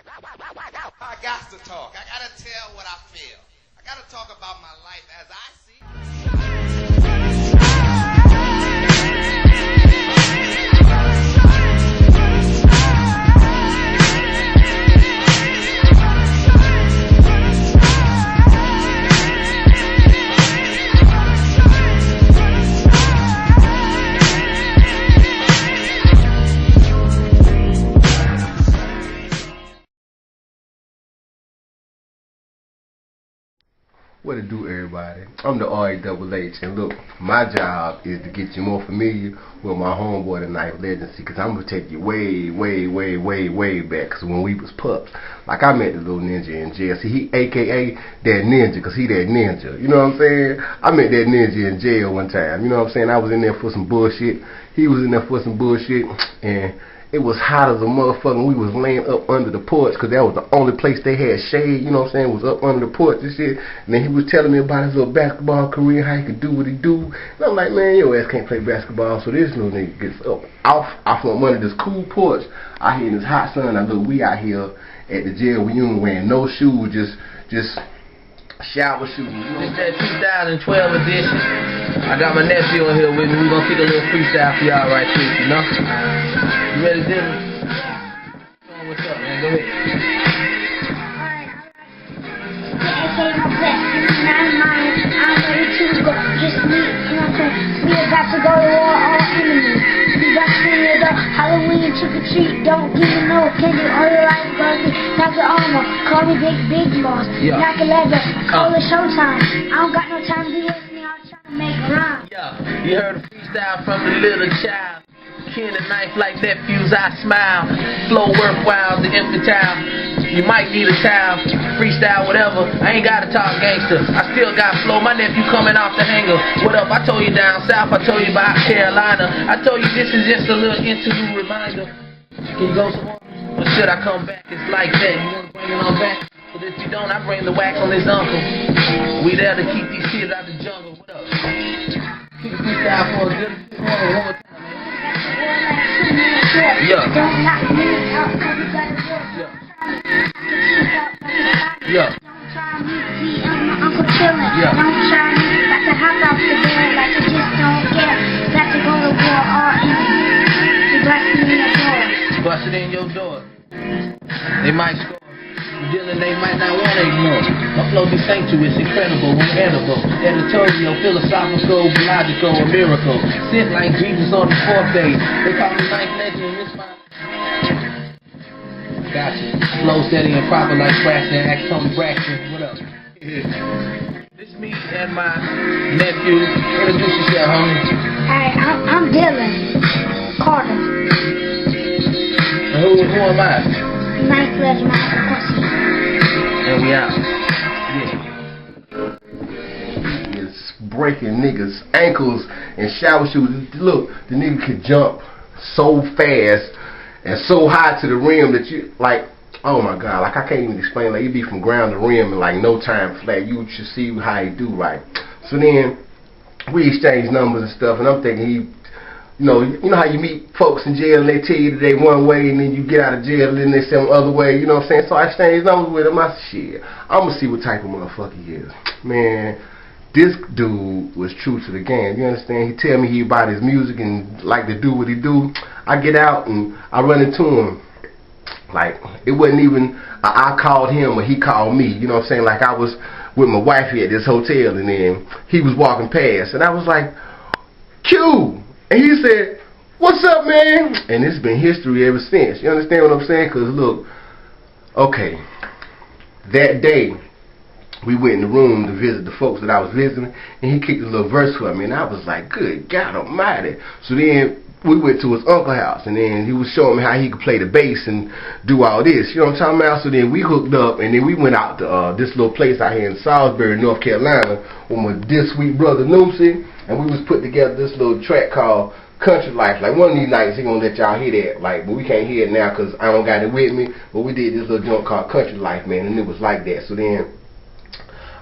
I got to talk. I got to tell what I feel. I got to talk about my life as I see it. What it do, everybody? I'm the R-A-H-H, and look, my job is to get you more familiar with my homeboy, the Knife Legacy, because I'm going to take you way, way, way, way, way back, because when we was pups, like I met the little ninja in jail. See, he a.k.a. that ninja, because he that ninja, you know what I'm saying? I met that ninja in jail one time, you know what I'm saying? I was in there for some bullshit, he was in there for some bullshit, and it was hot as a motherfucker. We was laying up under the porch because that was the only place they had shade, you know what I'm saying, was up under the porch and shit. And then he was telling me about his little basketball career, how he could do what he do. And I'm like, man, your ass can't play basketball. So this little nigga gets up off from under this cool porch out here in this hot sun. Now look, we out here at the jail reunion wearing no shoes, just shower shoes. It's that 2012 edition. I got my nephew in here with me. We're gonna kick a little freestyle for y'all right quick, you know? You ready, Dylan? What's up, man? Go ahead. Alright. I'm ready to go. Just me, you know what I'm saying? We about to go to war, all enemies. We got to see the Halloween trick or treat. Don't even know candy. All your life goes me. Knock your armor. Call me Big Boss. Yeah. Knock a leather. Call it showtime. I don't got no time to be listening. I'm trying to make a rhyme. Yeah, you heard a freestyle from the little child. Kin and knife like nephews, I smile. Flow worthwhile, the infantile. You might need a towel, freestyle, whatever. I ain't gotta talk gangster. I still got flow. My nephew coming off the hanger. What up? I told you down south. I told you about Carolina. I told you this is just a little interlude reminder. Can you go some more? Or should I come back? It's like that. You wanna bring it on back? But if you don't, I bring the wax on his uncle. We there to keep these kids out the jungle. What up? Keep the freestyle for a good one more time. Yeah. Don't knock me out, cause you gotta work. Yeah. Don't try me, see, I'm my uncle chillin'. Yeah. Don't try me, like to hop off the bed, like I just don't care. Got to go to war, all enemies. You busted in your door. Busted in your door. They might score. Dylan, they might not want to ignore. My flow distinguished, incredible, unedible, editorial, philosophical, logical, a miracle. Sent like Jesus on the fourth day. They call me Knife Legend, this my... Gotcha. Flow steady and proper like Braxton, ask Tony Braxton. What up? This me and my nephew. Introduce yourself, homie. Hey, I'm Dylan Carter. And who am I? Knife Legend, my Uncle Quincy. And we out. Yeah. It's breaking niggas' ankles and shower shoes. Look, the nigga could jump so fast and so high to the rim that you, like, oh my God, like I can't even explain. Like, you be from ground to rim in like no time flat. You should see how he do, right? So then we exchange numbers and stuff, and I'm thinking he, you know how you meet folks in jail and they tell you that they one way and then you get out of jail and then they say the other way, you know what I'm saying? So I exchange numbers with him. I said, shit, I'm gonna see what type of motherfucker he is. Man, this dude was true to the game. You understand? He tell me he about his music and like to do what he do. I get out and I run into him. Like, it wasn't even I called him or he called me. You know what I'm saying? Like, I was with my wife here at this hotel and then he was walking past and I was like, Q! And he said, what's up, man? And it's been history ever since. You understand what I'm saying? Because, look, okay, that day, we went in the room to visit the folks that I was visiting, and he kicked a little verse for me, and I was like, good God almighty. So then we went to his uncle's house, and then he was showing me how he could play the bass and do all this. You know what I'm talking about? So then we hooked up, and then we went out to this little place out here in Salisbury, North Carolina, with my dear sweet brother, Noomsy, and we was put together this little track called Country Life. Like, one of these nights he gonna let y'all hear that, like, but we can't hear it now because I don't got it with me, but we did this little joint called Country Life, man, and it was like that. So then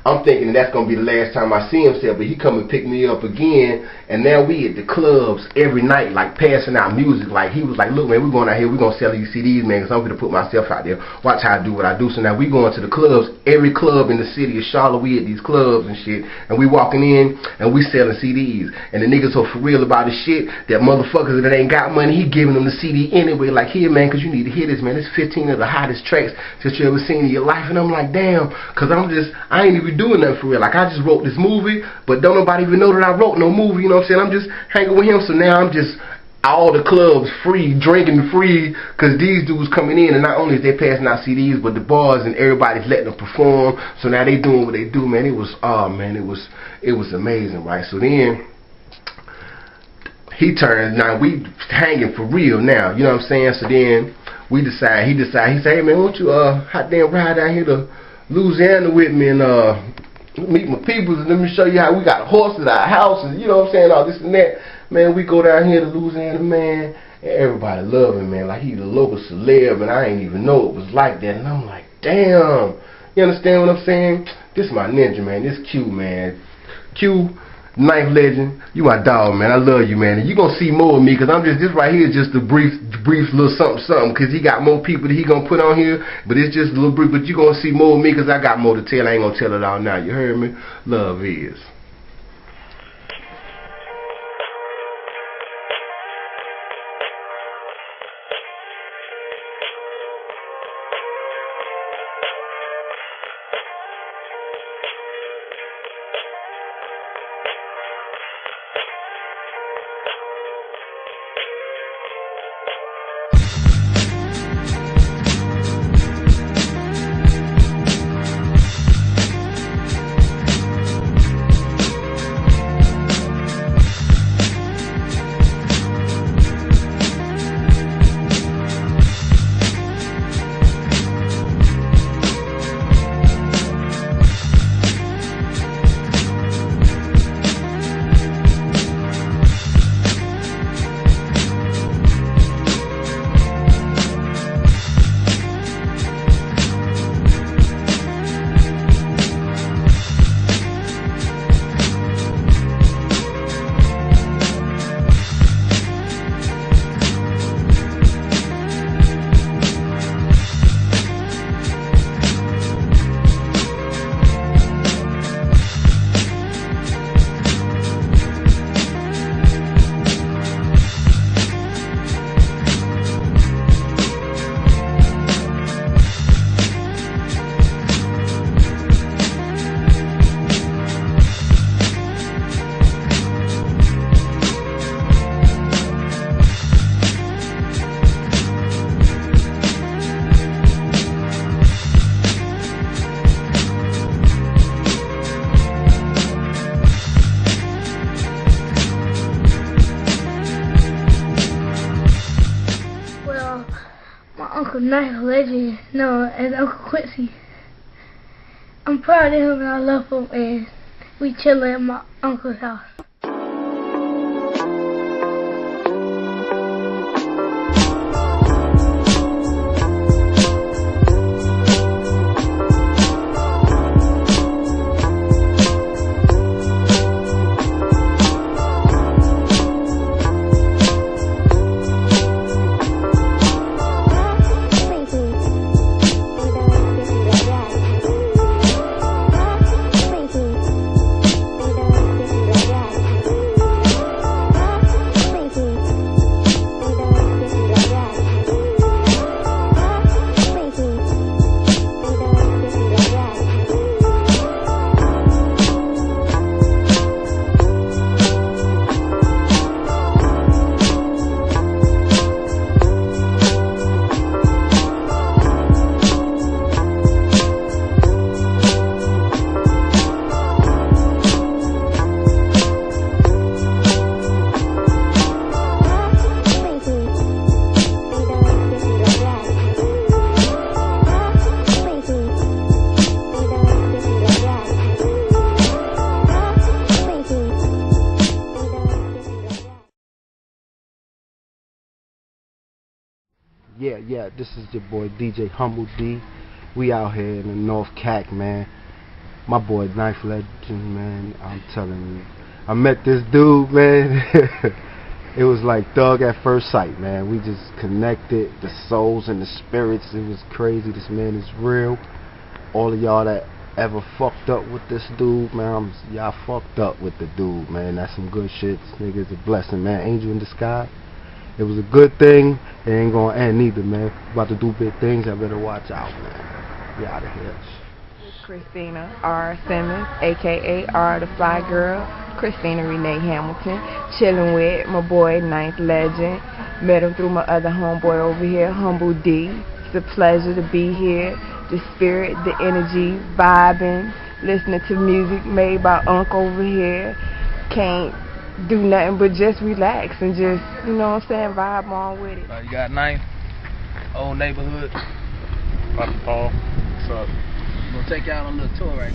I'm thinking that's gonna be the last time I see him, but he come and pick me up again, and now we at the clubs every night, like passing out music. Like he was like, look man, we going out here, we gonna sell these CDs, man, cause I'm gonna put myself out there. Watch how I do what I do. So now we going to the clubs, every club in the city of Charlotte, we at these clubs and shit, and we walking in and we selling CDs, and the niggas are for real about this shit. That motherfuckers that ain't got money, he giving them the CD anyway. Like here man, cause you need to hear this man. It's 15 of the hottest tracks that you ever seen in your life, and I'm like, damn, cause I ain't even doing nothing for real. Like I just wrote this movie, but don't nobody even know that I wrote no movie, you know what I'm saying? I'm just hanging with him, so now I'm just all the clubs free, drinking free, cause these dudes coming in, and not only is they passing out CDs, but the bars and everybody's letting them perform. So now they doing what they do, man. It was it was amazing, right? So then he turns, now we hanging for real now, you know what I'm saying? So then he said, hey man, won't you hot damn ride down here to Louisiana with me and meet my peoples, and let me show you how we got a horse at our house, and you know what I'm saying, all this and that. Man, we go down here to Louisiana, man, and everybody love him, man, like he's a local celeb, and I ain't even know it was like that. And I'm like, damn, you understand what I'm saying? This is my ninja, man. This Q, man. Q, Knife Legend, you my dog, man. I love you, man. And you gonna see more of me, cause I'm just, this right here is just a brief little something, cause he got more people that he gonna put on here, but it's just a little brief. But you gonna see more of me, cause I got more to tell. I ain't gonna tell it all now. You heard me? Love is. Uncle Knife Legend, known as Uncle Quincy. I'm proud of him and I love him, and we chillin' at my uncle's house. Yeah, this is your boy DJ Humble D. We out here in the North Cac, man. My boy Knife Legend, man, I'm telling you. I met this dude, man. It was like thug at first sight, man. We just connected, the souls and the spirits. It was crazy. This man is real. All of y'all that ever fucked up with this dude, man, y'all fucked up with the dude, man. That's some good shit. This nigga is a blessing, man. Angel in the sky. It was a good thing. It ain't gonna end either, man. About to do big things. I better watch out, man. We out of here. Christina R. Simmons, aka R the Fly Girl, Christina Renee Hamilton, chilling with my boy Ninth Legend. Met him through my other homeboy over here, Humble D. It's a pleasure to be here. The spirit, the energy, vibing, listening to music made by Unc over here. Can't do nothing but just relax and just, you know what I'm saying, vibe on with it. You got Ninth, old neighborhood. Papa Paul, what's up? We're gonna take you out on a little tour right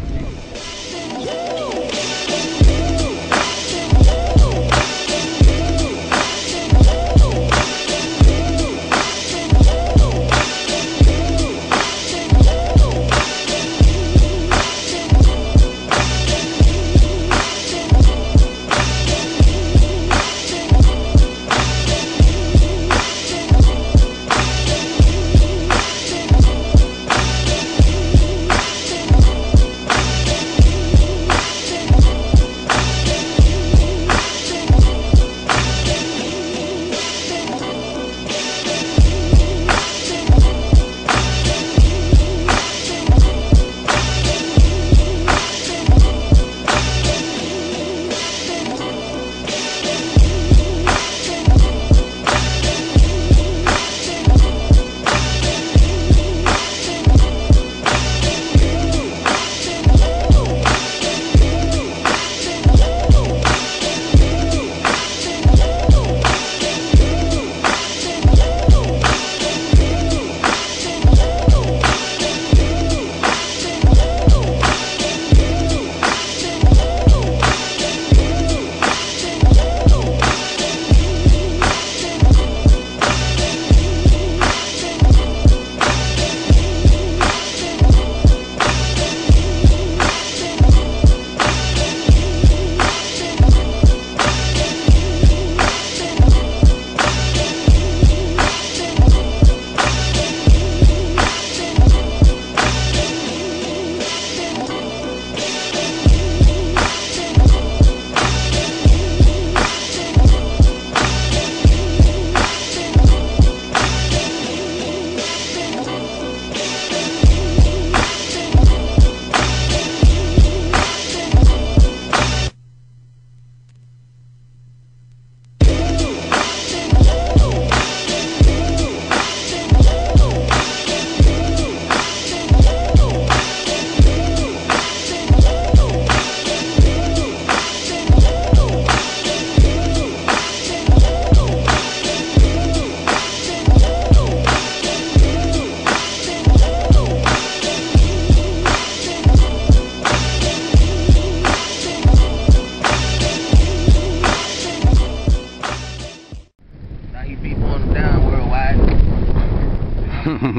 A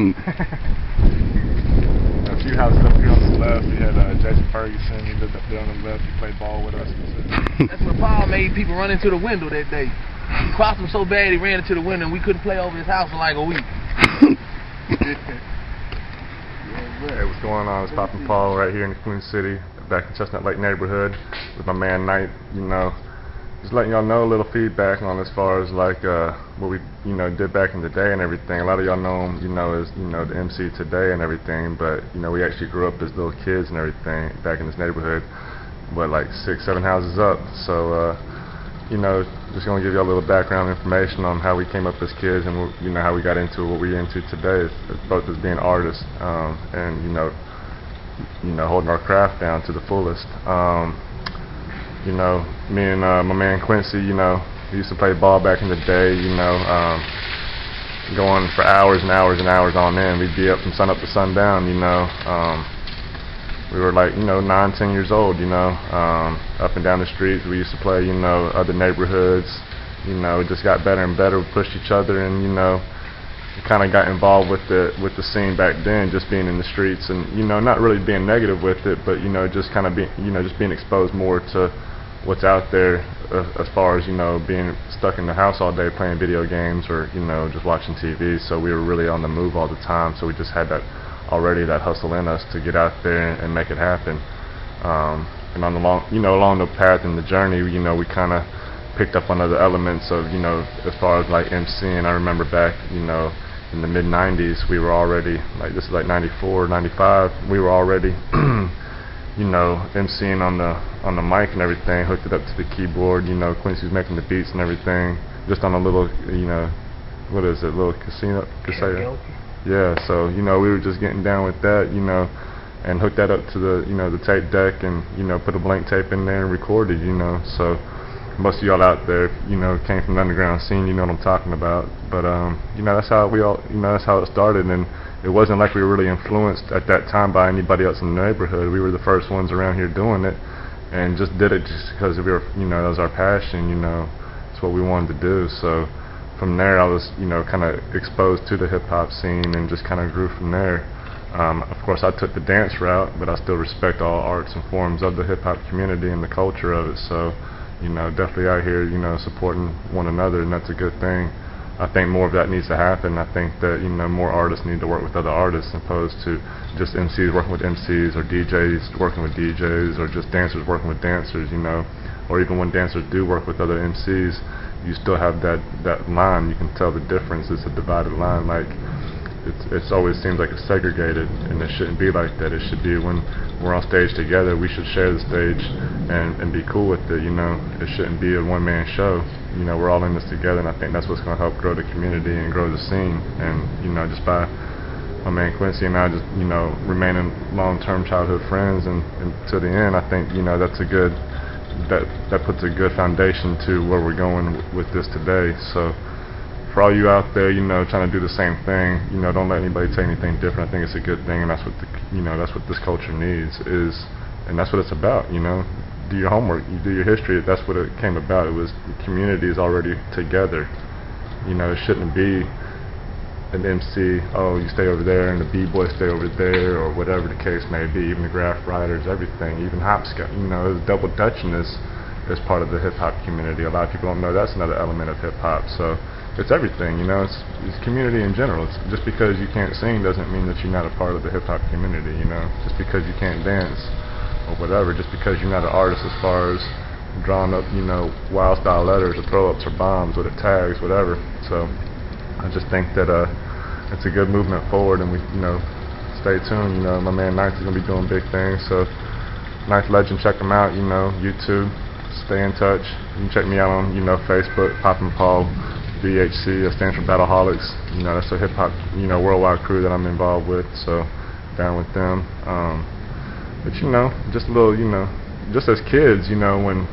few houses up here on the left, we had Jason Ferguson. He lived up there on the left. He played ball with us. That's when Paul made people run into the window that day. He crossed him so bad he ran into the window and we couldn't play over his house for like a week. Hey, what's going on? It's Papa Paul right here in the Queen City, back in Chestnut Lake neighborhood with my man Knight. You know, just letting y'all know a little feedback on as far as like what we did back in the day and everything. A lot of y'all know him, as the MC today and everything, but we actually grew up as little kids and everything back in this neighborhood, like 6, 7 houses up. So just gonna give y'all a little background information on how we came up as kids and how we got into what we're into today, as both as being artists and holding our craft down to the fullest. Me and my man Quincy, we used to play ball back in the day, going for hours and hours and hours on end. We'd be up from sun up to sundown, We were like, 9, 10 years old, up and down the streets. We used to play, other neighborhoods. It just got better and better. We pushed each other, and kind of got involved with the scene back then, just being in the streets and, you know, not really being negative with it, but, you know, just kind of being, you know, just being exposed more to what's out there as far as, you know, being stuck in the house all day playing video games or, you know, just watching TV. So we were really on the move all the time, so we just had that already, that hustle in us to get out there and make it happen. And on the along the path and the journey, you know, we kind of picked up on other elements of, you know, as far as like MCing. I remember back, you know, in the mid 90s, we were already, like, this is like 94, 95, we were already you know, MCing on the mic and everything, hooked it up to the keyboard. You know, Quincy's making the beats and everything, just on a little, you know, what is it, little cassette? Yeah, so, you know, we were just getting down with that, you know, and hooked that up to the, you know, the tape deck, and, you know, put a blank tape in there and recorded, you know. So most of y'all out there, you know, came from the underground scene, you know what I'm talking about. But you know, that's how we all, you know, that's how it started. And it wasn't like we were really influenced at that time by anybody else in the neighborhood. We were the first ones around here doing it, and just did it just because we were, you know, that was our passion, you know, it's what we wanted to do. So from there, I was, you know, kind of exposed to the hip hop scene and just kind of grew from there. Of course, I took the dance route, but I still respect all arts and forms of the hip hop community and the culture of it. So, you know, definitely out here, you know, supporting one another, and that's a good thing. I think more of that needs to happen. I think that, you know, more artists need to work with other artists, as opposed to just MCs working with MCs, or DJs working with DJs, or just dancers working with dancers, you know. Or even when dancers do work with other MCs, you still have that line. You can tell the difference. It's a divided line. Like, it's always seems like it's segregated, and it shouldn't be like that. It should be, when we're on stage together, we should share the stage and be cool with it, you know. It shouldn't be a one-man show. You know, we're all in this together, and I think that's what's going to help grow the community and grow the scene. And, you know, just by my man Quincy and I just, you know, remaining long-term childhood friends and to the end, I think, you know, that's a good, that puts a good foundation to where we're going with this today. So for all you out there, you know, trying to do the same thing, you know, don't let anybody say anything different. I think it's a good thing, and that's what you know, that's what this culture needs, and that's what it's about. You know, do your homework, you do your history. That's what it came about. It was the community is already together. You know, it shouldn't be an MC, oh, you stay over there, and the b-boys stay over there, or whatever the case may be. Even the graph writers, everything, even hopscotch. You know, double dutching is part of the hip hop community. A lot of people don't know that's another element of hip hop. So it's everything, you know. It's community in general. It's just because you can't sing doesn't mean that you're not a part of the hip hop community, you know. Just because you can't dance or whatever, just because you're not an artist as far as drawing up, you know, wild style letters or throw ups or bombs with it tags, whatever. So I just think that it's a good movement forward, and we, you know, stay tuned. You know, my man Ninth is gonna be doing big things. So Ninth Legend, check him out. You know, YouTube. Stay in touch. You can check me out on, you know, Facebook, Poppin' Paul. BHC, stands for Battleholics. You know, that's a hip hop, you know, worldwide crew that I'm involved with. So down with them. But you know, just a little, you know, just as kids, you know, when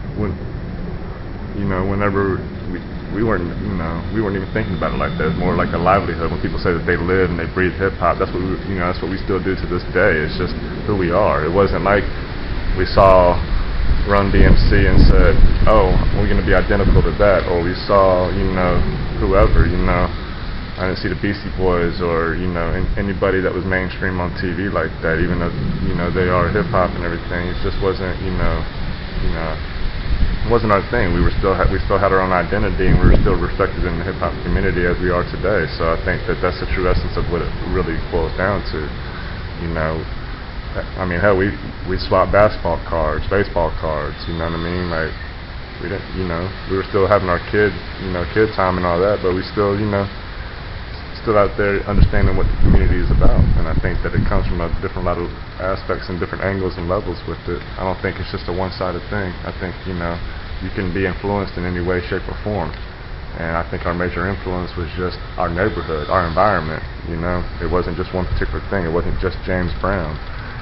you know, whenever we weren't, you know, we weren't even thinking about it like that. It's more like a livelihood. When people say that they live and they breathe hip hop, that's what we, you know, that's what we still do to this day. It's just who we are. It wasn't like we saw Run DMC and said, oh, we're going to be identical to that, or we saw, you know, whoever, you know. I didn't see the Beastie Boys or, you know, anybody that was mainstream on TV like that, even though, you know, they are hip hop and everything. It just wasn't, you know, it wasn't our thing. We still had our own identity, and we were still respected in the hip hop community as we are today. So I think that that's the true essence of what it really boils down to, you know. I mean, hell, we swapped basketball cards, baseball cards, you know what I mean? Like, we didn't, you know, we were still having our kid time and all that, but we still, you know, still out there understanding what the community is about. And I think that it comes from a lot of aspects and different angles and levels with it. I don't think it's just a one-sided thing. I think, you know, you can be influenced in any way, shape, or form. And I think our major influence was just our neighborhood, our environment, you know. It wasn't just one particular thing. It wasn't just James Brown.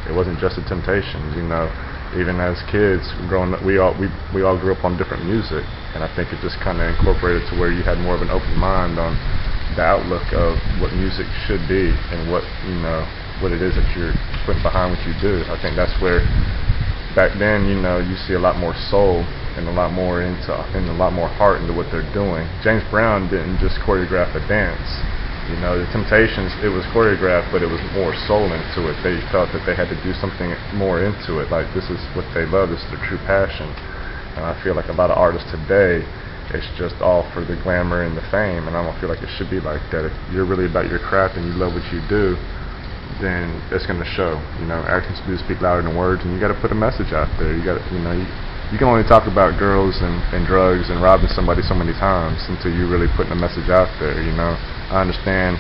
It wasn't just the Temptations, you know. Even as kids growing up, we all grew up on different music, and I think it just kind of incorporated to where you had more of an open mind on the outlook of what music should be and what, you know, what it is that you're putting behind what you do. I think that's where back then, you know, you see a lot more soul and a lot more heart into what they're doing. James Brown didn't just choreograph a dance. You know, the Temptations, it was choreographed, but it was more soul into it. They felt that they had to do something more into it. Like, this is what they love, this is their true passion. And I feel like a lot of artists today, it's just all for the glamour and the fame, and I don't feel like it should be like that. If you're really about your craft and you love what you do, then it's going to show. You know, actions do speak louder than words, and you got to put a message out there. You got to, you know, you can only talk about girls and drugs and robbing somebody so many times until you're really putting a message out there. You know, I understand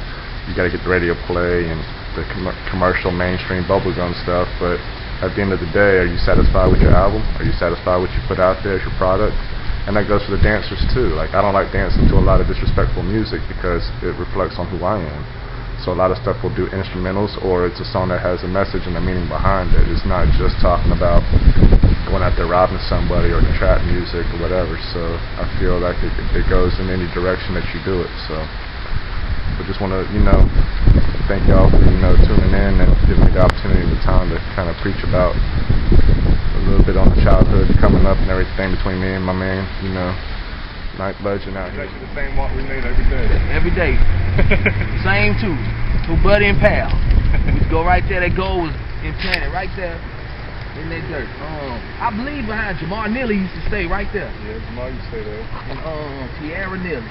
you got to get the radio play and the commercial mainstream bubblegum stuff, but at the end of the day, are you satisfied with your album? Are you satisfied with what you put out there as your product? And that goes for the dancers too. Like, I don't like dancing to a lot of disrespectful music because it reflects on who I am. So a lot of stuff will do instrumentals, or it's a song that has a message and a meaning behind it. It's not just talking about going out there robbing somebody or trap music or whatever. So I feel like it goes in any direction that you do it. So I just want to, you know, thank y'all for, you know, tuning in and giving me the opportunity and the time to kind of preach about a little bit on the childhood coming up and everything between me and my man, you know, Night Legend out here. The same walk we made every day. Every day. Same too. Through Buddy and Pal. We go right there. That goal was implanted right there in that dirt. I believe behind Jamar Neely used to stay right there. Yeah, Jamar used to stay there. And Sierra Neely.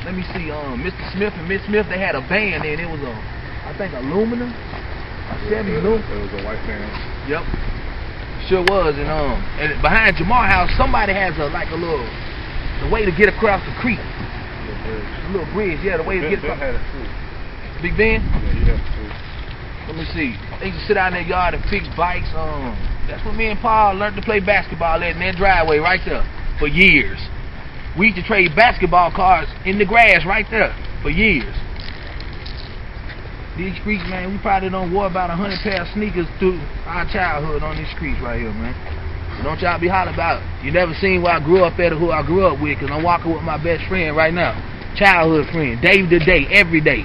Let me see. Mr. Smith and Miss Smith, they had a band and it was I think Aluminum. It was a white band. Yep. Sure was. And behind Jamar House, somebody has the way to get across the creek. The little bridge, yeah, the way to get across. Ben had it too. Big Ben? Yeah, he had it too. Let me see. They used to sit out in their yard and fix bikes. That's where me and Paul learned to play basketball at in their driveway right there for years. We used to trade basketball cards in the grass right there for years. These streets, man, we probably done wore about 100 pair of sneakers through our childhood on these streets right here, man. So don't y'all be hollering about, you never seen where I grew up at or who I grew up with, because I'm walking with my best friend right now. Childhood friend, day to day, every day.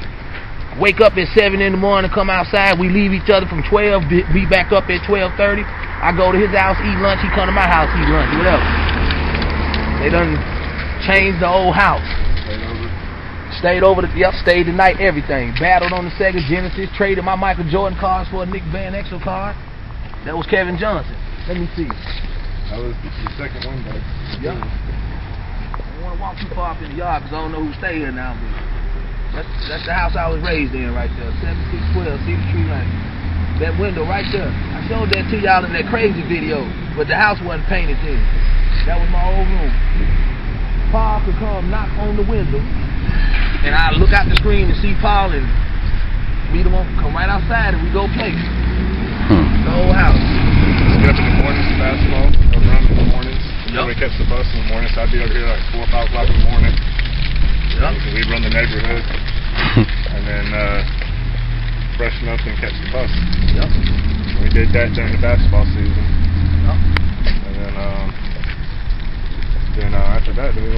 Wake up at 7 in the morning, come outside, we leave each other from 12, be back up at 12:30. I go to his house, eat lunch, he come to my house, eat lunch, whatever. They done changed the old house. Stayed the night, everything. Battled on the Sega Genesis, traded my Michael Jordan cards for a Nick Van Exel card. That was Kevin Johnson. Let me see. That was the second one, though. Yeah. I don't want to walk too far up in the yard because I don't know who stay here now. But that's the house I was raised in right there. 7612 Cedar Tree Lane. That window right there. I showed that to y'all in that crazy video, but the house wasn't painted then. That was my old room. Paul could come knock on the window, and I look out the screen and see Paul and meet him, come right outside and we go play. The whole house. Get up in the mornings for basketball, go run in the mornings. Then we catch the bus in the morning, so I'd be over here like 4 or 5 o'clock in the morning. Yep. We'd run the neighborhood, and then freshen up and catch the bus. Yep. And we did that during the basketball season. Yep. And then after that, we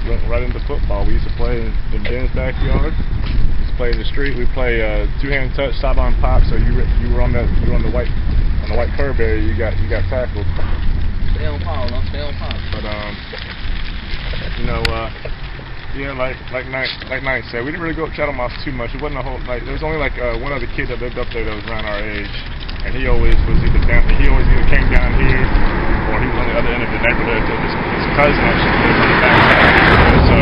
went right into football. We used to play in Ben's backyard. We used to play in the street. We play two-hand touch, sideline pop. So you were on the white curb area. You got tackled. Stay on Paul, huh? Stay on Paul. But you know, yeah, like Knight said, we didn't really go up Chatham Moss too much. It wasn't a whole there was only like one other kid that lived up there that was around our age, and he always either came down here or he was on the other end of the neighborhood. So his cousin actually lived on the back side of the neighborhood, so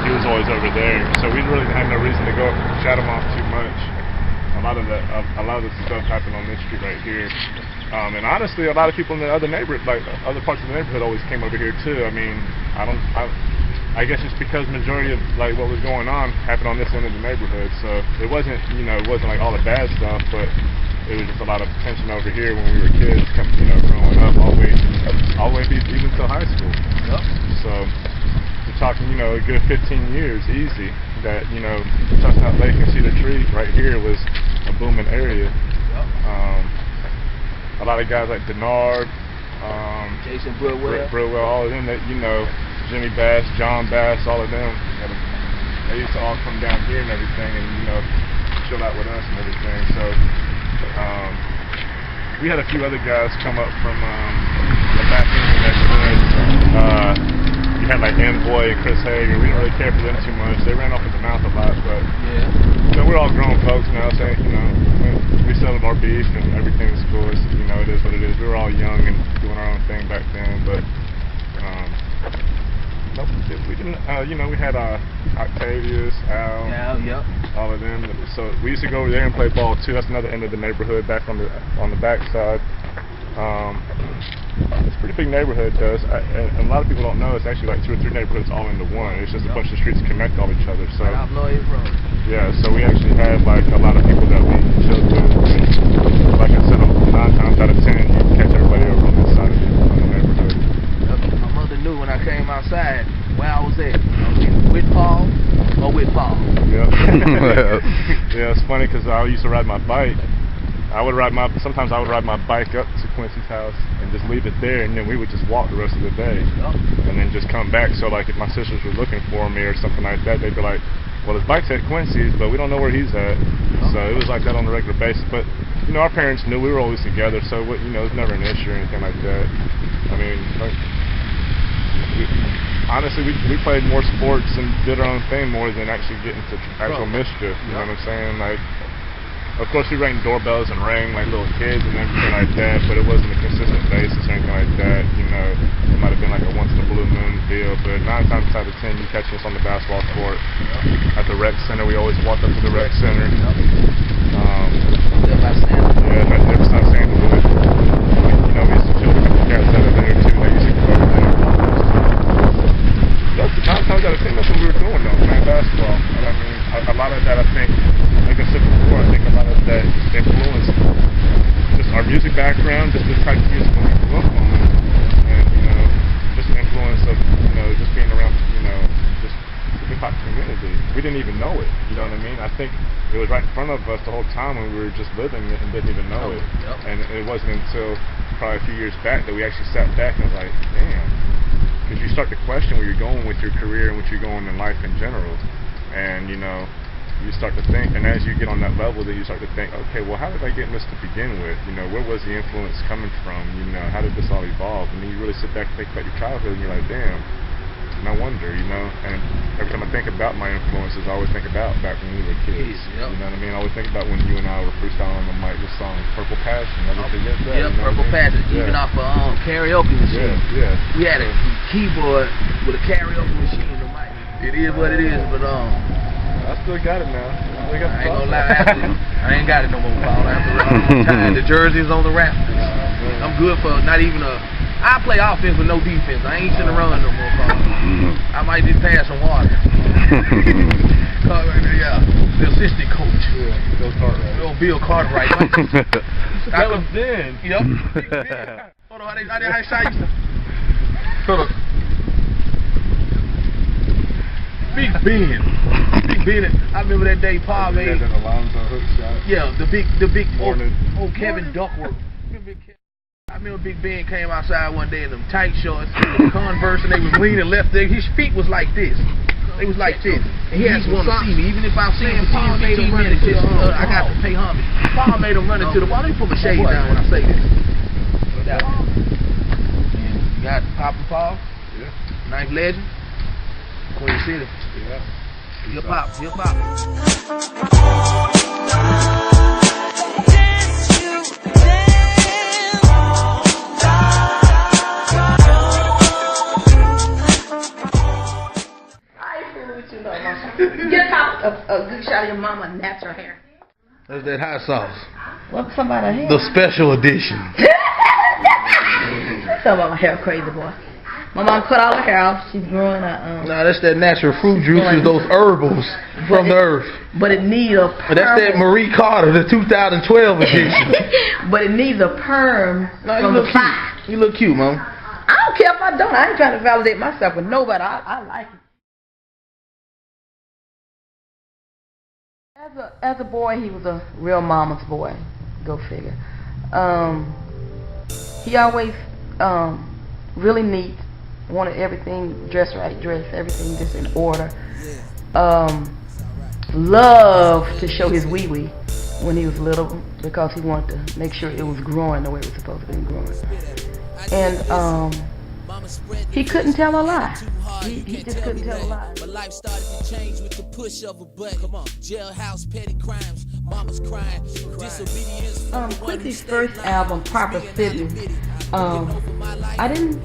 he was always over there. So we really had no reason to go up Chatham Moss too much. A lot of the stuff happened on this street right here. And honestly, a lot of people in the other neighborhood, like other parts of the neighborhood, always came over here too. I mean, I guess it's because majority of like what was going on happened on this end of the neighborhood. So it wasn't like all the bad stuff, but it was just a lot of tension over here when we were kids, growing up, all the way even till high school. Yep. So we're talking, a good 15 years, easy. That Chestnut Lake and Cedar Tree right here was a booming area. Yep. A lot of guys like Denard, Jason Brewell, all of them that Jimmy Bass, John Bass, all of them. They used to all come down here and everything, and chill out with us and everything. So we had a few other guys come up from the back end of the neighborhood. You had like N-Boy and Chris Hager. We didn't really care for them too much. They ran off at the mouth a lot, but yeah. know, we're all grown folks now, so, you know, we settled our beef and everything's cool. It's, you know, it is what it is. We were all young and doing our own thing back then, but, nope, we didn't, you know, we had Octavius, Al, yep. all of them. So we used to go over there and play ball too. That's another end of the neighborhood back on the back side. It's a pretty big neighborhood, though. And a lot of people don't know it's actually like 2 or 3 neighborhoods all into one. It's just a bunch of streets that connect all each other. So yeah, so we actually had like a lot of people that we chilled with. And, like I said, 9 times out of 10, you catch everybody over on this side of the neighborhood. My mother knew when I came outside where I was at. I was either with Paul or with Paul. Yeah. Yeah, it's funny because I used to ride my bike. Sometimes I would ride my bike up to Quincy's house and just leave it there, and then we would just walk the rest of the day, and then just come back. So like if my sisters were looking for me or something like that, they'd be like, well, his bike's at Quincy's, but we don't know where he's at. So it was like that on a regular basis. But you know, our parents knew we were always together, so you know, it was never an issue or anything like that. I mean, honestly, we played more sports and did our own thing more than actually getting to actual mischief. You know what I'm saying? Like, of course, we rang doorbells and rang like little kids and everything like that, but it wasn't a consistent basis or anything like that. You know, it might have been like a once in a blue moon deal, but 9 times out of 10, you catch us on the basketball court at the rec center. We always walked up to the rec center. Every time Sandalwood. You know, we used to chill with the cats out of there too. They used to go over there. That's 9 times out of 10. That's what we were doing though, playing basketball. And I mean, a lot of that, I think, like I said before, I think a lot of that influenced just our music background, just the type of music we grew up on, and you know, just the influence of, you know, just being around, you know, just the hip hop community. We didn't even know it. You know what I mean? I think it was right in front of us the whole time when we were just living it and didn't even know it. And it wasn't until probably a few years back that we actually sat back and was like, damn. Because you start to question where you're going with your career and what you're going in life in general. And, you know, you start to think, and as you get on that level, then you start to think, okay, well, how did I get in this to begin with? You know, where was the influence coming from? You know, how did this all evolve? And then you really sit back and think about your childhood, and you're like, damn, no wonder, you know. And every time I think about my influences, I always think about back when we were kids. You know what I mean? I always think about when you and I were freestyling on the mic with song Purple Passion. Never forget that. Yep, Purple Passion, even off a karaoke machine. Yeah. We had a keyboard with a karaoke machine on the mic. It is what it is, but I still got it now. I ain't gonna lie, I ain't got it no more, Paul. I'm tired. The jersey's on the Raptors. I'm good for not even I play offense with no defense. I ain't sitting around no more, Paul. I might just pass some water. Yeah, the assistant coach. Yeah, Bill Cartwright. That was Ben. Yep. Hold on, how they say you? Hold on. Big Ben. I remember that day Paul made. That Alonzo hook shot. Yeah, the big old Kevin Duckworth. I remember Big Ben came outside one day in them tight shorts, Converse, and they was leaning left there. His feet was like this. They was like this. And he had to want to see me, even if I see him for 10, 15 minutes. I got to pay homage. Paul made him run into the ball. Let me put my shade down when I say this. And you got Papa Paul, Ninth Legend, Queen City. Hip hop. Get a good shot of your mama natural hair. That's that hot sauce. What's somebody hair? The special edition. Talk about my hair crazy, boy. My mom cut all her hair off. She's growing a Nah, that's that natural fruit juices, those herbals from the earth. But it needs a perm. That's that Marie Carter, the 2012 edition. But it needs a perm from the side. You look cute, Mom. I don't care if I don't. I ain't trying to validate myself with nobody. I like it. As a boy, he was a real mama's boy. Go figure. He always really neat. Wanted everything dressed right, everything just in order. Loved to show his wee-wee when he was little because he wanted to make sure it was growing the way it was supposed to be growing. And he couldn't tell a lie. He just couldn't tell a lie. But life started to change with the push of a button. Come on, jailhouse, petty crimes, mama's crying, disobedience. Quincy's first album, Proper Sitting, I didn't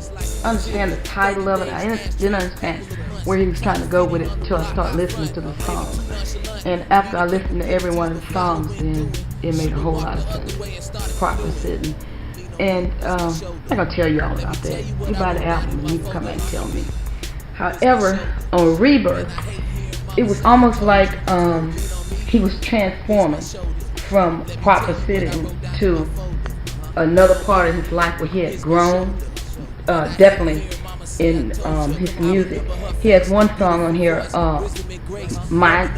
understand the title of it. I didn't understand where he was trying to go with it until I started listening to the songs. And after I listened to every one of the songs, then it made a whole lot of sense. Proper Sitting. And I'm not going to tell you all about that. You buy the album and you can come back and tell me. However, on Rebirth, it was almost like he was transforming from Proper Sitting to another part of his life where he had grown, definitely in his music. He has one song on here, My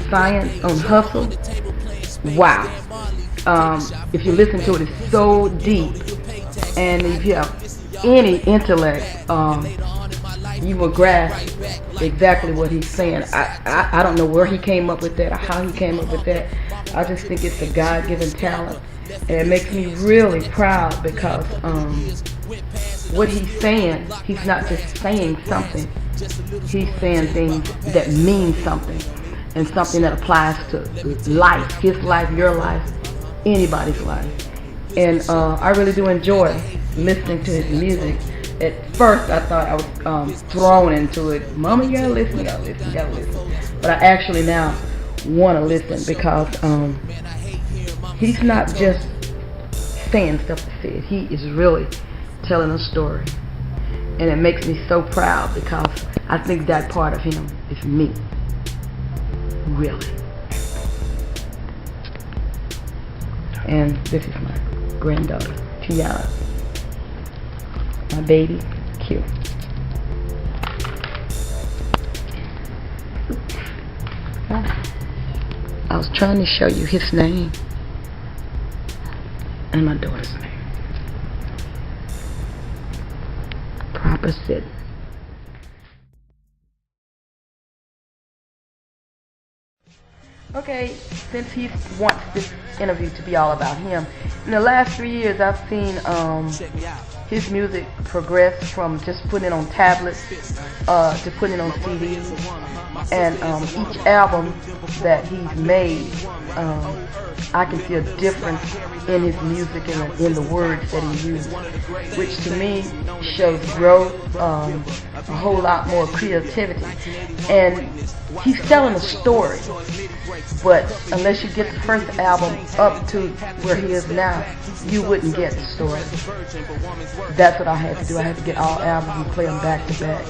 Science on Hustle. Wow. If you listen to it, it's so deep. And if you have any intellect, you will grasp exactly what he's saying. I don't know where he came up with that or how he came up with that. I just think it's a God-given talent. And it makes me really proud because what he's saying, he's not just saying something. He's saying things that mean something and something that applies to life, his life, your life, anybody's life. And I really do enjoy listening to his music. At first I thought I was thrown into it. Mama, you gotta listen, you gotta listen, you gotta listen. But I actually now want to listen because he's not just saying stuff to say it. He is really telling a story. And it makes me so proud because I think that part of him is me. Really. And this is my granddaughter, Tiana. My baby, Q. I was trying to show you his name and my daughter's name. Proper Sitting. Okay, since he wants this interview to be all about him, in the last 3 years I've seen his music progress from just putting it on tablets to putting it on CDs. And each album that he's made, I can see a difference in his music and in the words that he uses, which to me shows growth, a whole lot more creativity. And he's telling a story, but unless you get the first album up to where he is now, you wouldn't get the story. That's what I had to do. I had to get all albums and play them back to back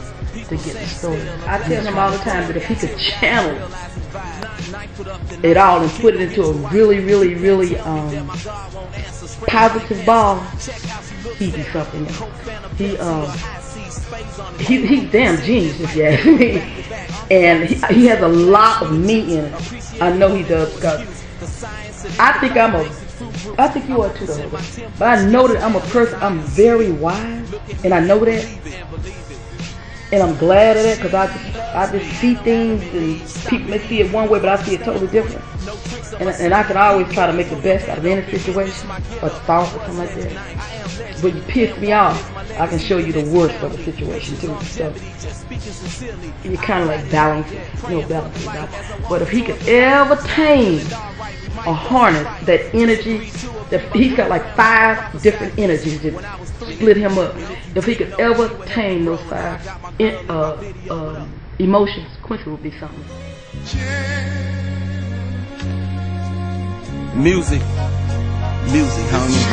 to get the story. I tell him all the time that if he could channel it all and put it into a really, really, really positive ball, he'd be something else. He's damn genius, if you ask me. And he has a lot of me in it. I know he does because I think you are too, though. But I know that I'm a person, I'm very wise, and I know that. And I'm glad of that because I just see things and people may see it one way, but I see it totally different. And I can always try to make the best out of any situation or thought or something like that. But you piss me off, I can show you the worst of the situation too. So you kind of like balance it. Balance it. But if he could ever tame or harness that energy, he's got like 5 different energies that split him up. If he could ever tame those 5 emotions, Quincy would be something. Music, homie.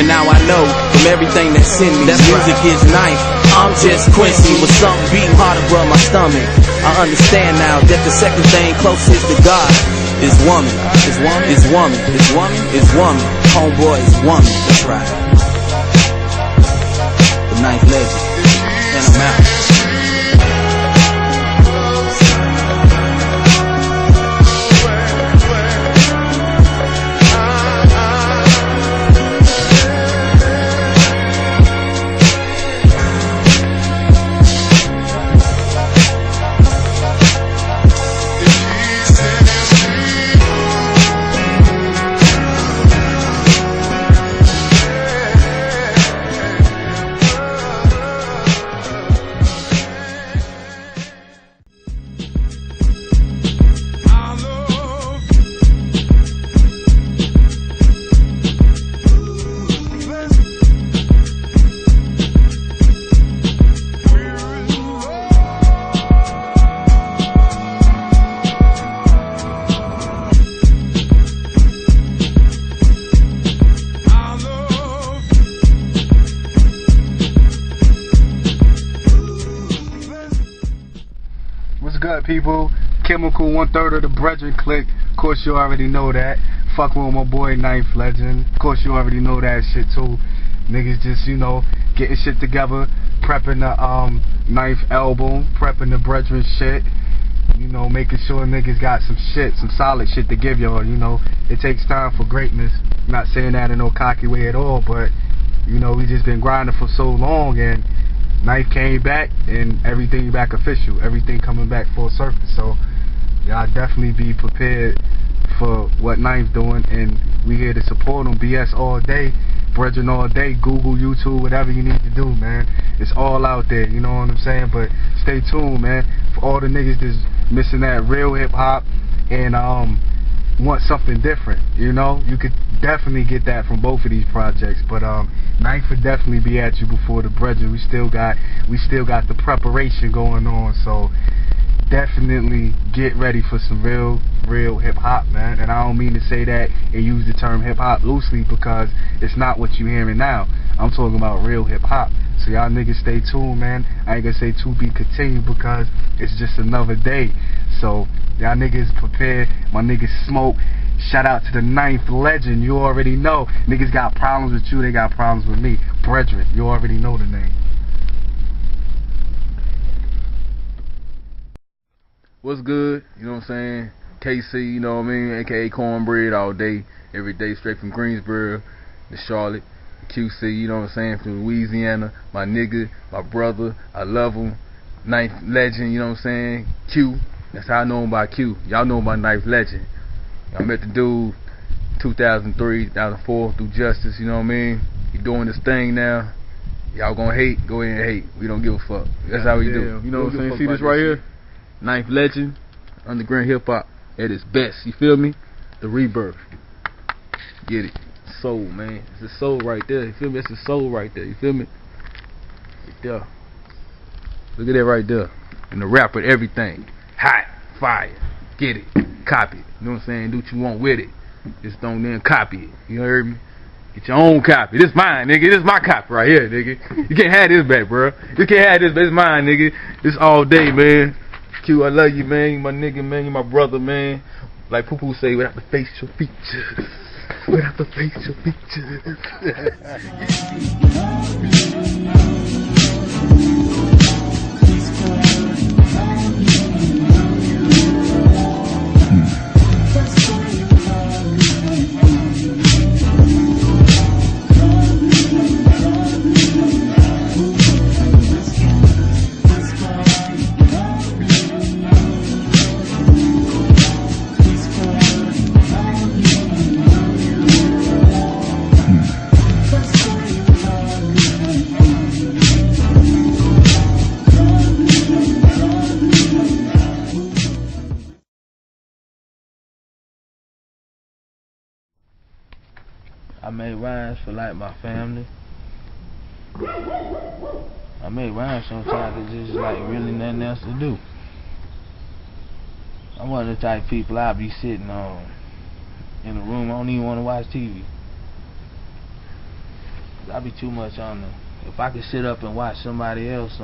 And now I know from everything that's in me, that music is nice. I'm just Quincy with something beating hard above my stomach. I understand now that the second thing closest to God is woman. Is woman. Is woman. Is woman. Is woman. Homeboy is woman. That's right. The ninth legend. And I'm out. good, people? Chemical, 1/3 of the Brethren clique. Of course, you already know that. Fuck with my boy, Ninth Legend. Of course, you already know that shit, too. Niggas just, you know, getting shit together, prepping the Ninth album, prepping the Brethren shit. You know, making sure niggas got some shit, some solid shit to give y'all. You know, it takes time for greatness. I'm not saying that in no cocky way at all, but, you know, we just been grinding for so long, and Ninth came back, and everything back official. Everything coming back full surface. So, y'all definitely be prepared for what Ninth doing, and we here to support him. BS all day, Brethren all day, Google, YouTube, whatever you need to do, man. It's all out there, you know what I'm saying? But stay tuned, man. For all the niggas that's missing that real hip-hop and want something different, you know, you could definitely get that from both of these projects. But Ninth would definitely be at you before the Brethren. We still got the preparation going on, so definitely get ready for some real hip-hop, man. And I don't mean to say that and use the term hip-hop loosely, because it's not what you hearing now. I'm talking about real hip-hop. So y'all niggas stay tuned, man. I ain't gonna say to be continued, because it's just another day. So y'all niggas prepare. My niggas Smoke. Shout out to the Ninth Legend. You already know. Niggas got problems with you, they got problems with me. Brethren, you already know the name. What's good? You know what I'm saying? KC, you know what I mean? AKA Cornbread all day, every day, straight from Greensboro to Charlotte. QC, you know what I'm saying? From Louisiana. My nigga, my brother, I love him. Ninth Legend, you know what I'm saying? Q, that's how I know him by Q. Y'all know him by Ninth Legend. I met the dude 2003, 2004 through Justice, you know what I mean? He doing this thing now. Y'all gonna hate, go ahead and hate. We don't give a fuck. That's how we do. You know what I'm saying? See this right here? Ninth Legend, underground hip hop at its best. You feel me? The rebirth. Get it? Soul, man. It's the soul right there. You feel me? It's the soul right there. You feel me? Right there. Look at that right there. And the rap with everything. Hot, fire. Get it? Copy it. You know what I'm saying? Do what you want with it. Just don't then copy it. You heard me? Get your own copy. This mine, nigga. This my copy right here, nigga. You can't have this back, bro. You can't have this, but it's mine, nigga. This all day, man. Q, I love you, man. You my nigga, man. You my brother, man. Like Poo-Poo say, without the facial features. Without the facial features. I made rhymes for like my family. I made rhymes sometimes it's just like really nothing else to do. I'm one of the type of people I be sitting on in the room. I don't even want to watch TV. I be too much on the. If I could sit up and watch somebody else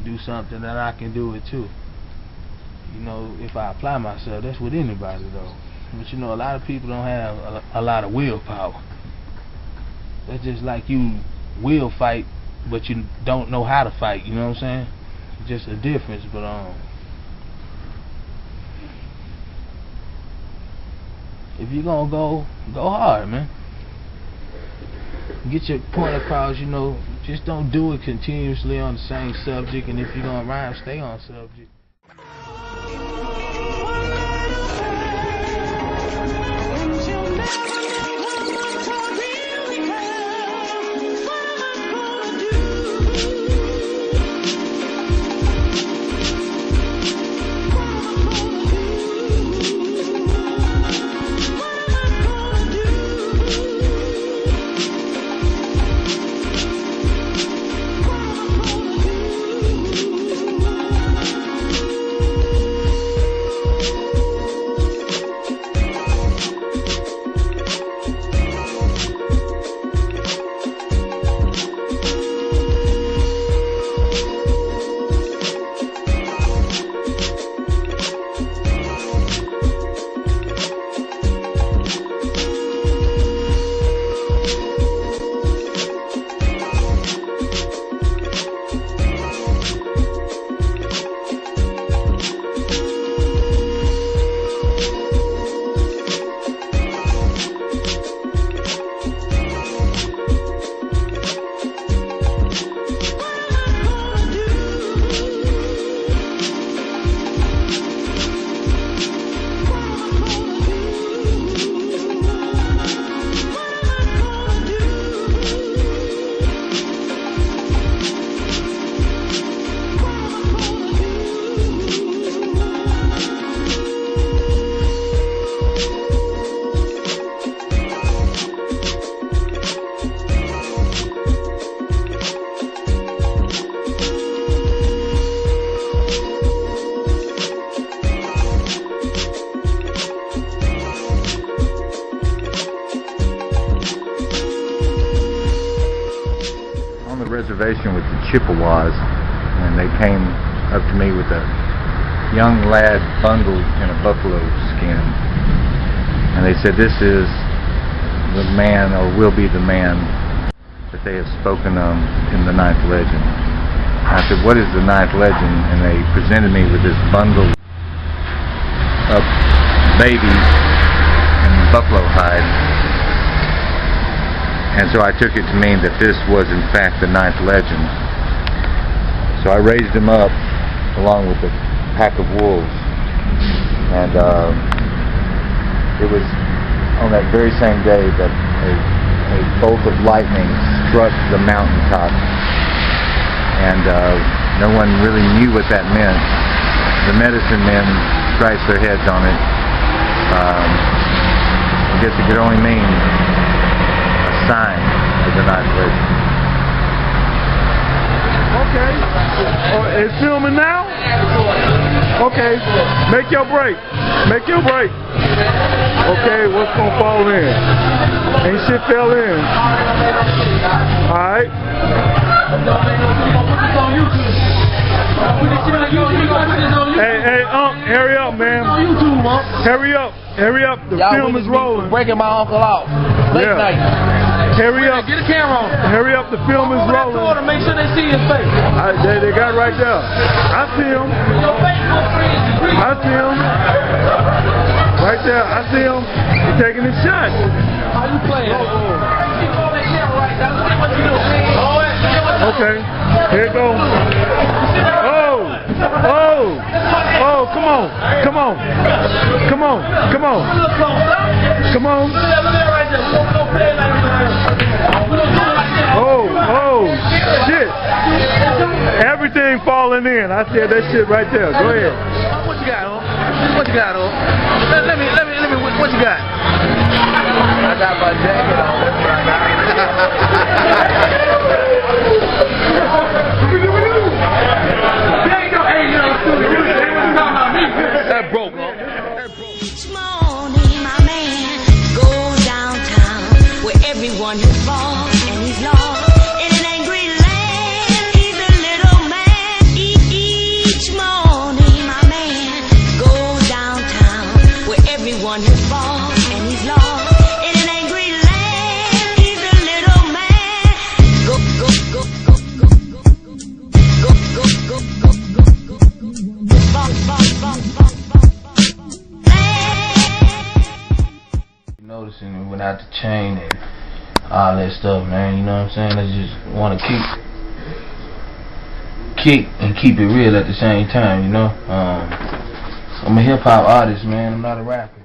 do something, that I can do it too. You know, if I apply myself, that's with anybody though. But you know, a lot of people don't have a lot of willpower. That's just like you will fight, but you don't know how to fight. You know what I'm saying? It's just a difference. But if you're gonna go hard, man. Get your point across. You know, just don't do it continuously on the same subject. And if you're gonna rhyme, stay on subject. reservation with the Chippewas, and they came up to me with a young lad bundled in a buffalo skin, and they said, "This is the man, or will be the man that they have spoken of in the Ninth Legend." I said, "What is the Ninth Legend?" And they presented me with this bundle of babies in buffalo hide, and so I took it to mean that this was in fact the Ninth Legend. So I raised him up along with a pack of wolves, and it was on that very same day that a bolt of lightning struck the mountaintop, and no one really knew what that meant. The medicine men scratched their heads on it. I guess it could only mean a sign of the Ninth Legend. Okay. Oh, it's filming now? Okay. Make your break. Make your break. Okay, what's gonna fall in? Ain't shit fell in. Alright. Hey, hurry up, man. Hurry up. Hurry up. The film is rolling. Breaking my uncle off. Late night. Hurry up. Get a camera on. Hurry up. The film is rolling. To make sure they see his face. They got right there. I see him. I see him. Right there. I see him. He's taking his shot. How you playing? Okay. Here it goes. Oh, come on. Come on. Come on. Come on. Come on. Oh, shit. Everything falling in. I said that shit right there. Go ahead. What you got, huh? What you got, huh? Let me, what you got? I got my jacket on. That broke, huh? Each morning, my man goes downtown where everyone who falls and he's lost in an angry land. He's a little man. Each morning, my man goes downtown where everyone who falls and he's lost in an angry land. He's a little man. Go, go, go, go, go, go, go, go, go, go, go, go, fall, fall, fall, fall. Noticing it without the chain and all that stuff, man. You know what I'm saying? I just want to keep it real at the same time, you know. I'm a hip hop artist, man. I'm not a rapper.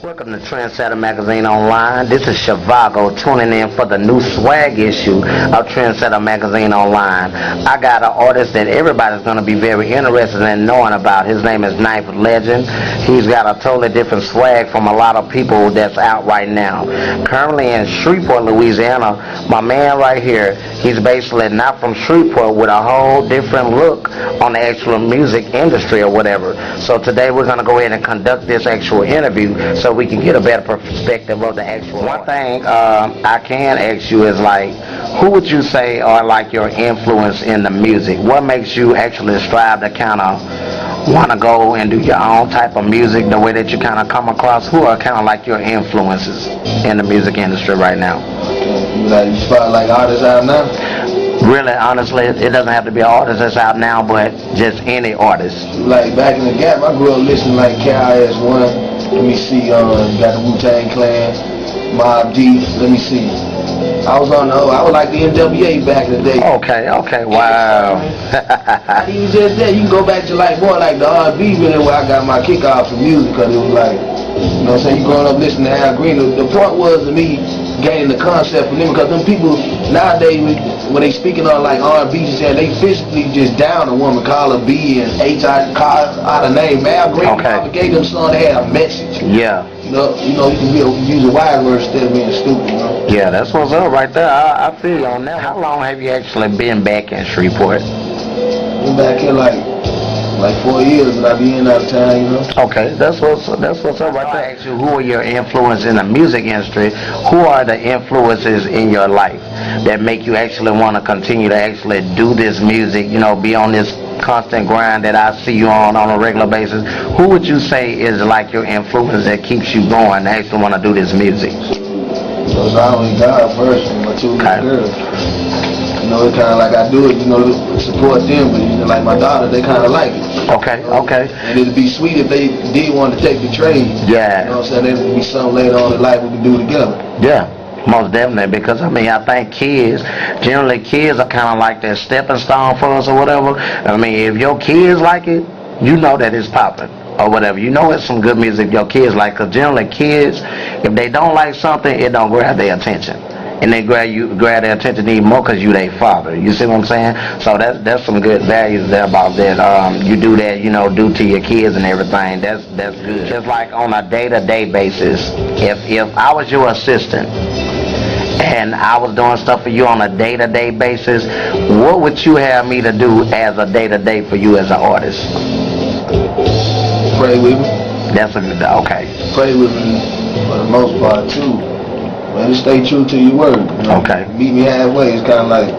Welcome to Trendsetter Magazine Online. This is Shivago tuning in for the new swag issue of Trendsetter Magazine Online. I got an artist that everybody's going to be very interested in knowing about. His name is Ninth Legend. He's got a totally different swag from a lot of people that's out right now. Currently in Shreveport, Louisiana, my man right here, he's basically not from Shreveport with a whole different look on the actual music industry or whatever. So today we're going to go ahead and conduct this actual interview so we can get a better perspective of the actual. One thing I can ask you is, like, who would you say are like your influence in the music? What makes you actually strive to kind of want to go and do your own type of music the way that you kind of come across? Who are kind of like your influences in the music industry right now? Like, you spot like artists out now? Really, honestly, it doesn't have to be an artist that's out now, but just any artist. Like back in the Gap, I grew up listening like KRS-One. Let me see, you got the Wu-Tang Clan, Mobb Deep. Let me see. I was like the NWA back in the day. Okay, wow. Even just that, you can go back to like more like the R&B really where I got my kick off from music, because it was like, you know what I'm saying, you growing up listening to Al Green. The point was to me gaining the concept from them, because them people nowadays when they speaking on like R&B, they physically just down a woman, call her B and H call out a name. Al Green gave them something that had a message. Yeah. You know, you can use a wide word instead of being stupid, you know? Yeah, that's what's up right there. I feel you on that. How long have you actually been back in Shreveport? Been back here like like 4 years, but I be in out of town, you know. Okay, that's what's up right there. Ask you, who are your influences in the music industry? Who are the influences in your life that make you actually want to continue to actually do this music, you know, be on this constant grind that I see you on a regular basis? Who would you say is like your influence that keeps you going to actually want to do this music? So not only God first, my two little girls. You know, it's kind of like I do it, you know, to support them, but you know, like my daughter, they kind of like it. Okay, okay. And it'd be sweet if they did want to take the trade. Yeah. You know what I'm saying? There'd be something later on in life we could do together. Yeah. Most definitely, because I mean, I think generally kids are kind of like that stepping stone for us or whatever. I mean, if your kids like it, you know that it's popping or whatever. You know it's some good music your kids like, because generally kids, if they don't like something, it don't grab their attention. And they grab their attention even more because you their father. You see what I'm saying? So that's some good values there about that. You do that, you know, do to your kids and everything. That's good. Just like on a day-to-day basis, if I was your assistant and I was doing stuff for you on a day-to-day basis, what would you have me to do as a day-to-day for you as an artist? Pray with me. That's a good, okay. Pray with me for the most part too. Man, just stay true to your word. You know? Okay. Meet me halfway. It's kind of like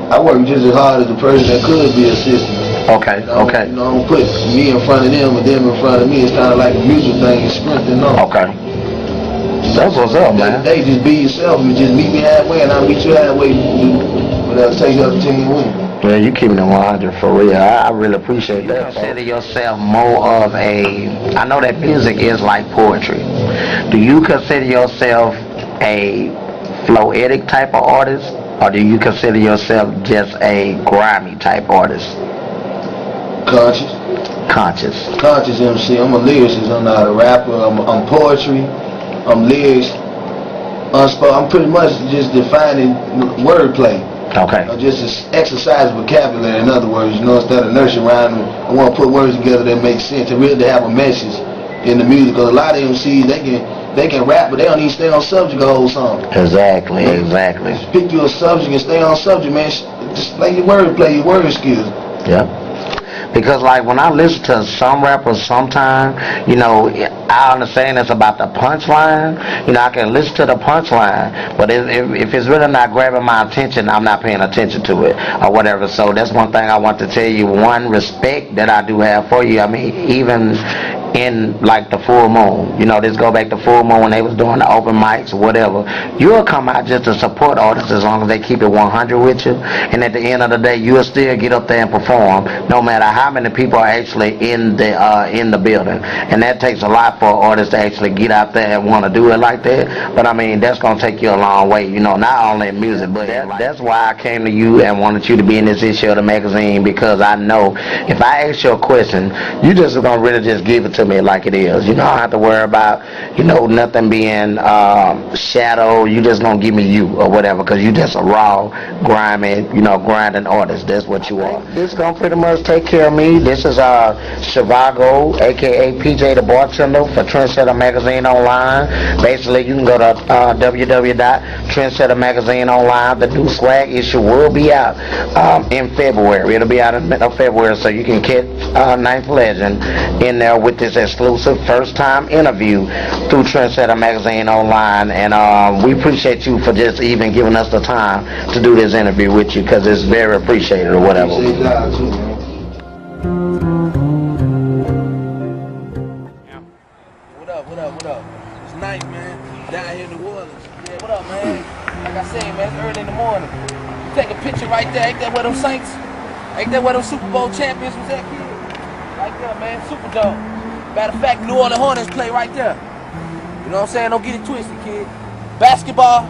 I work just as hard as the person that could be assisting. Okay. Okay. You know, I don't put me in front of them and them in front of me. It's kind of like a mutual thing. It's sprinting on. Okay. That's what's up, man. They just be yourself. You just meet me halfway, and I'll meet you halfway. But I'll take you up to you win. Yeah, you keeping it 100 for real. I really appreciate that. You consider yourself more of I know that music is like poetry. Do you consider yourself a floetic type of artist, or do you consider yourself just a grimy type artist? Conscious MC. I'm a lyricist. I'm not a rapper. I'm poetry. I'm lyrics. I'm pretty much just defining wordplay. Okay. Just exercise vocabulary, in other words, you know, instead of nursery rhyming, I want to put words together that make sense and really have a message in the music. Because a lot of MCs, they can rap, but they don't even stay on subject the whole song. Exactly. Just pick you a subject and stay on subject, man. Just play your wordplay, your word skills. Yep. Because like when I listen to some rappers sometimes, you know, I understand it's about the punchline. You know, I can listen to the punchline, but if it's really not grabbing my attention, I'm not paying attention to it or whatever. So that's one thing I want to tell you. One, respect that I do have for you. I mean, even in like the full moon, you know, this go back to full moon when they was doing the open mics or whatever, you'll come out just to support artists as long as they keep it 100 with you, and at the end of the day you'll still get up there and perform no matter how many people are actually in the building. And that takes a lot for artists to actually get out there and want to do it like that. But I mean, that's gonna take you a long way, you know, not only in music, but that's why I came to you and wanted you to be in this issue of the magazine, because I know if I ask you a question, you just gonna really just give it to me like it is. You know, I don't have to worry about, you know, nothing being shadow. You just gonna give me you or whatever, because you just a raw, grimy, you know, grinding artist. That's what you are. This gonna pretty much take care of me. This is Shivago, aka PJ the Bartender for Trendsetter Magazine Online. Basically, you can go to www.Trendsetter Magazine Online. The new swag issue will be out in February. It'll be out in February, so you can catch Ninth Legend in there with this exclusive first-time interview through Trendsetter Magazine Online. And we appreciate you for just even giving us the time to do this interview with you, because it's very appreciated or whatever. What up? It's nice, man. Down here in New Orleans. Yeah, what up, man? Like I said, man, it's early in the morning. You take a picture right there. Ain't that where them Saints? Ain't that where them Super Bowl champions was at, kid? Right there, man. Superdome. Matter of fact, New Orleans Hornets play right there. You know what I'm saying? Don't get it twisted, kid. Basketball,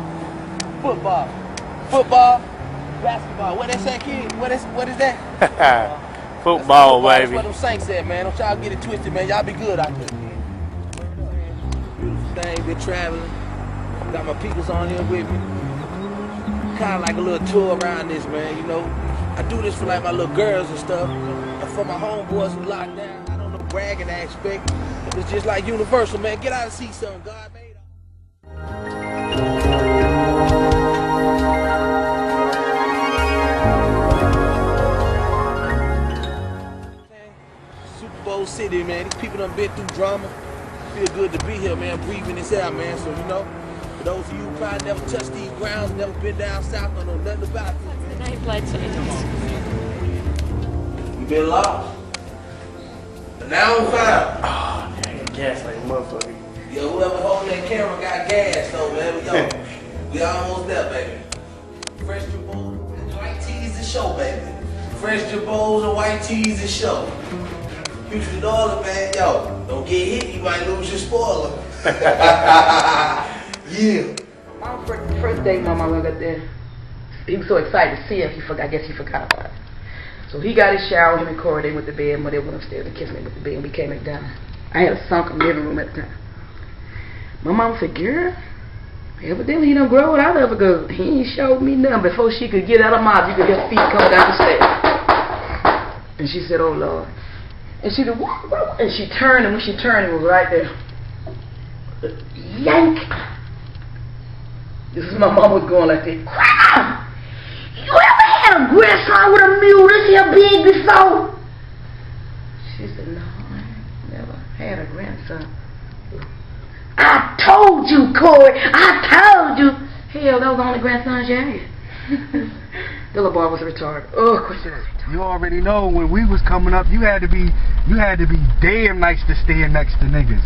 football. Football, basketball. What they say, kid? What is that? Football, baby. That's what them Saints said, man. Don't y'all get it twisted, man. Y'all be good out there. Beautiful thing, been traveling. Got my peoples on here with me. Kind of like a little tour around this, man, you know. I do this for like my little girls and stuff. And for my homeboys who locked down, I don't know, bragging aspect. It's just like universal, man. Get out and see something God made. Bowl City, man. These people done been through drama. Feel good to be here, man. Breathing this out, man. So, you know, for those of you who probably never touched these grounds, never been down south, don't know nothing about this. I ain't played something. You been lost. But now I'm found. Oh, dang, gas like a motherfucker. Yo, whoever holding that camera got gas, though, man. Yo, we almost there, baby. Fresh jabos and white tees and show, baby. Fresh jabos and white tees and show. Future dollar, man. Yo, don't get hit, you might lose your spoiler. Yeah. My first day my mama got there, he was so excited to see her, I guess he forgot about it. So he got his shower, him and Corey, they went to bed, and they went upstairs and kissed me with the bed, and we came back down. I had a sunken living room at the time. My mama said, girl, evidently he don't grow it out of her, because he ain't showed me nothing. Before she could get out of her mouth, you could hear feet coming down the stairs. And she said, oh Lord. And she said, what? And she turned, and when she turned, it was right there. Yank. This is my mama was going like this. Grandma, you ever had a grandson with a mule this here big before? She said, no, I never had a grandson. I told you, Corey. I told you. Hell, that was the only grandson she had. The little boy was retarded. Oh, of course he was retarded. You already know when we was coming up, you had to be damn nice to stand next to niggas.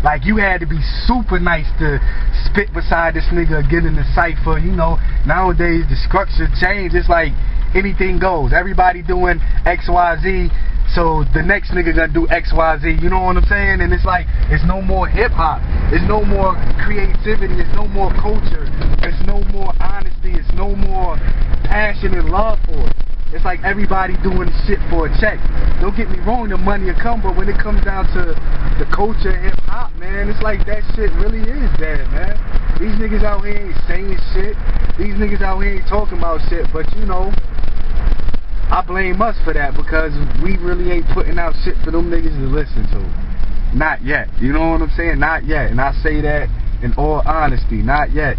Like, you had to be super nice to spit beside this nigga or get in the cypher. You know, nowadays the structure changed. It's like anything goes. Everybody doing XYZ, so the next nigga gonna do XYZ. You know what I'm saying? And it's like, it's no more hip-hop. It's no more creativity. It's no more culture. It's no more honesty. It's no more passion and love for it. It's like everybody doing shit for a check. Don't get me wrong, the money will come, but when it comes down to the culture and hip-hop, man, it's like that shit really is dead, man. These niggas out here ain't saying shit. These niggas out here ain't talking about shit, but you know, I blame us for that because we really ain't putting out shit for them niggas to listen to. Not yet. You know what I'm saying? Not yet. And I say that in all honesty, not yet.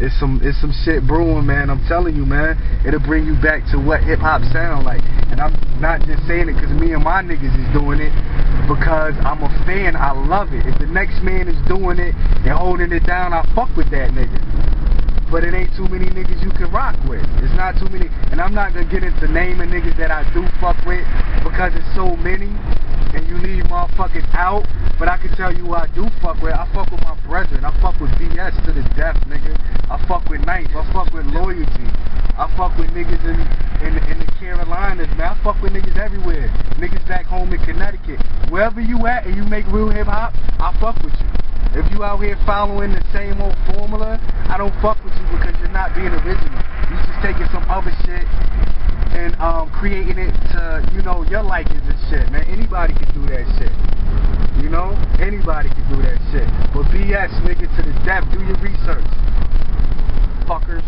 It's some shit brewing, man. I'm telling you, man. It'll bring you back to what hip-hop sound like. And I'm not just saying it because me and my niggas is doing it, because I'm a fan. I love it. If the next man is doing it and holding it down, I fuck with that nigga. But it ain't too many niggas you can rock with. It's not too many. And I'm not going to get into naming niggas that I do fuck with because it's so many and you leave motherfuckers out. But I can tell you who I do fuck with. I fuck with my brethren. I fuck with BS to the death, nigga. I fuck with Knife. I fuck with Loyalty. I fuck with niggas in the Carolinas, man. I fuck with niggas everywhere. Niggas back home in Connecticut. Wherever you at and you make real hip-hop, I fuck with you. If you out here following the same old formula, I don't fuck with you because you're not being original. You just taking some other shit and creating it to, you know, your likings and shit, man. Anybody can do that shit. You know? Anybody can do that shit. But BS, nigga, to the death. Do your research. Fuckers.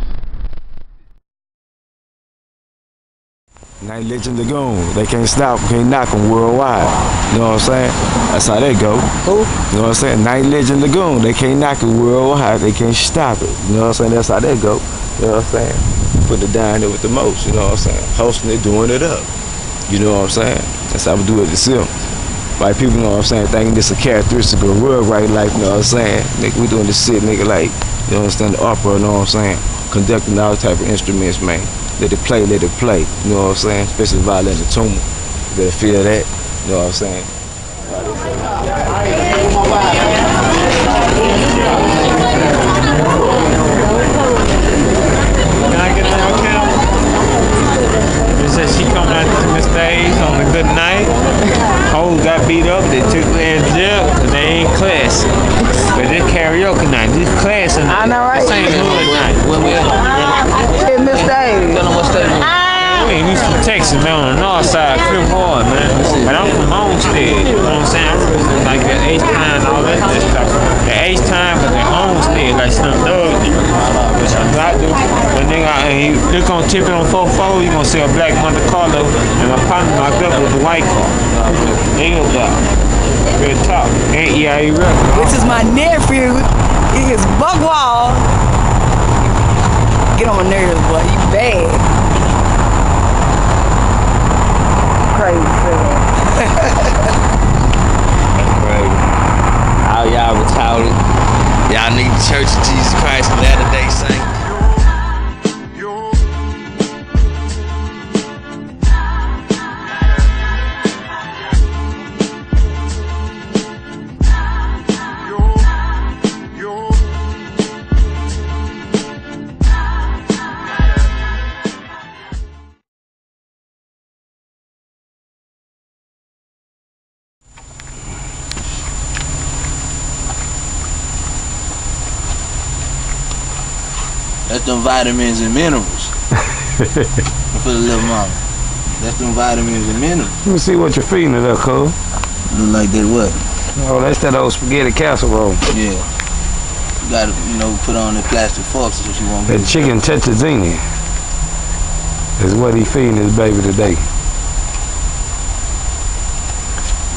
Night Legend Lagoon, they can't stop, can't knock them worldwide. You know what I'm saying? That's how they go. Who? You know what I'm saying? Night Legend Lagoon, they can't knock it worldwide, they can't stop it. You know what I'm saying? That's how they go. You know what I'm saying? Put it down there with the most, you know what I'm saying? Hosting it, doing it up. You know what I'm saying? That's how we do it at Sim. Like people, you know what I'm saying, thinking this a characteristic of real right life, you know what I'm saying? Nigga, we doing this shit, nigga, like, you know what I'm saying, the opera, you know what I'm saying? Conducting all type of instruments, man. Let it play, you know what I'm saying? Especially violin and tumor. You better feel that, you know what I'm saying? Can I get on camera? It says she coming out to the stage on a good night. Hoes got beat up, they took their jail because they ain't classy. But this karaoke night, this classy night. I know, right? This ain't hood night. Where we at? In Miss Dave. Don't know what state. We ain't used to Texas, man, on the north side, Crip Hard, man. But I'm from Homestead, you know what I'm saying? I'm like that H-Time and all that stuff. The H-Time, but the Homestead, like some thug. Which I'm not doing. But nigga, you're gonna tip it on 4-4, you're gonna see a black Monte Carlo, and my partner locked up with a white car. Nigga, real talk. Ain't EIE record. This is my nephew. He is Buckwall. Get on my nerves, boy. You bad. Crazy. Y'all need the Church of Jesus Christ of Latter-day Saints. That's them vitamins and minerals. For the little mama. That's them vitamins and minerals. Let me see what you're feeding it up, cuz. Look like that what? Oh, that's that old spaghetti casserole. Yeah. You gotta, put on the plastic forks if you want. That chicken tetrazzini is what he feeding his baby today.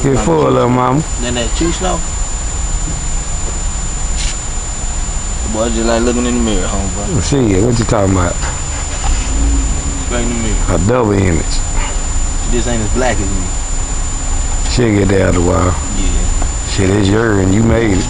Get full, little mama. Then that chew snow. Boy, just like looking in the mirror, homeboy. Shit, what you talking about? Straight in the mirror. A double image. This ain't as black as me. She'll get there after a while. Yeah. Shit, it's yours and you made it.